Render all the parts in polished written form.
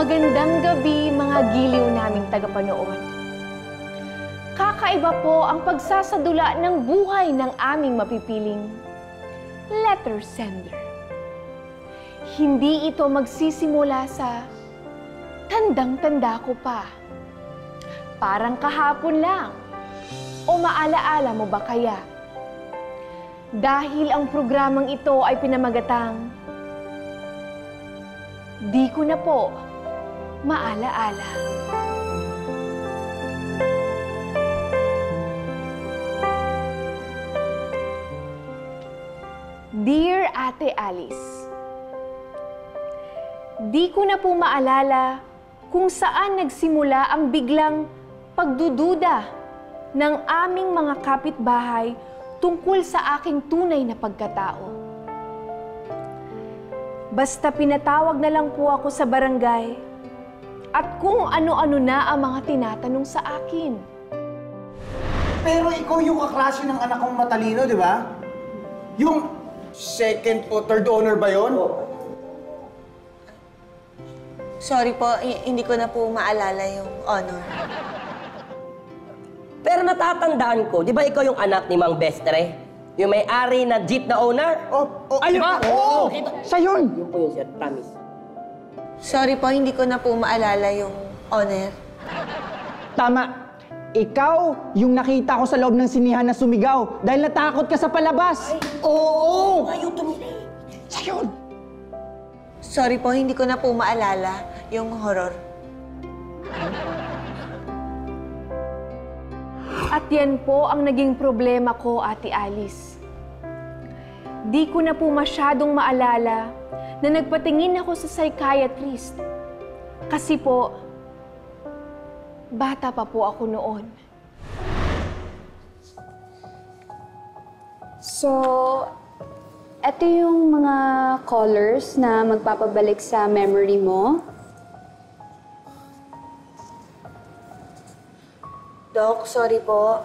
Magandang gabi, mga giliw naming tagapanood. Kakaiba po ang pagsasadula ng buhay ng aming mapipiling letter sender. Hindi ito magsisimula sa tandang-tanda ko pa. Parang kahapon lang. O maalaala mo ba kaya? Dahil ang programang ito ay pinamagatang di ko na po maalaala. Dear Ate Alice, di ko na po maalala kung saan nagsimula ang biglang pagdududa ng aming mga kapitbahay tungkol sa aking tunay na pagkatao. Basta pinatawag na lang po ako sa barangay at kung ano-ano na ang mga tinatanong sa akin. Pero ikaw yung kaklase ng anak kong matalino, di ba? Yung second o third honor ba yun? Sorry po, hindi ko na po maalala yung honor. Pero natatandaan ko, di ba ikaw yung anak ni Mang Bestre? Yung may-ari na jeep na owner? Ayun ba? Oo! Siya yun! Yun po yung sir, promise. Sorry po, hindi ko na po maalala yung honor. Tama. Ikaw yung nakita ko sa loob ng sinihan na sumigaw dahil natakot ka sa palabas. Oo! Ayaw tumili. Siya yun. Sorry po, hindi ko na po maalala yung horror. At yan po ang naging problema ko, Ate Alice. Di ko na po masyadong maalala na nagpatingin ako sa psychiatrist. Kasi po, bata pa po ako noon. So, eto yung mga colors na magpapabalik sa memory mo. Doc, sorry po.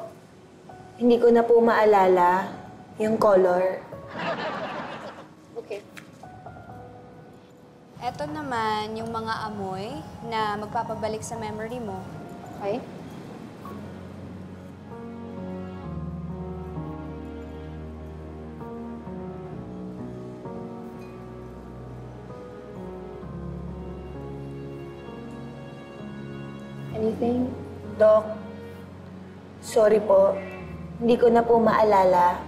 Hindi ko na po maalala yung color. Okay. Eto naman yung mga amoy na magpapabalik sa memory mo. Okay? Anything? Doc, sorry po. Hindi ko na po maalala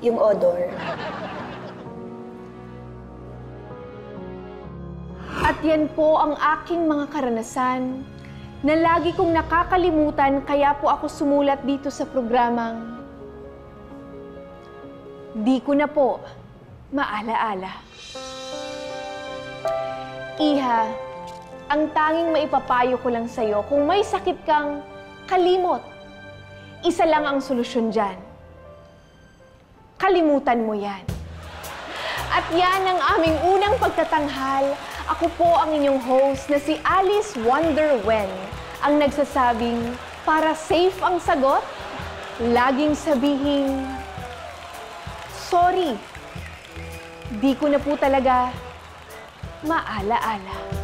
yung odor. At yan po ang aking mga karanasan na lagi kong nakakalimutan kaya po ako sumulat dito sa programang di ko na po maalaala. Iha, ang tanging maipapayo ko lang sa'yo, kung may sakit kang kalimot, isa lang ang solusyon dyan. Kalimutan mo yan. At yan ang aming unang pagtatanghal. Ako po ang inyong host na si Alice Wonder Wen, ang nagsasabing, para safe ang sagot, laging sabihin, sorry, di ko na po talaga maalaala.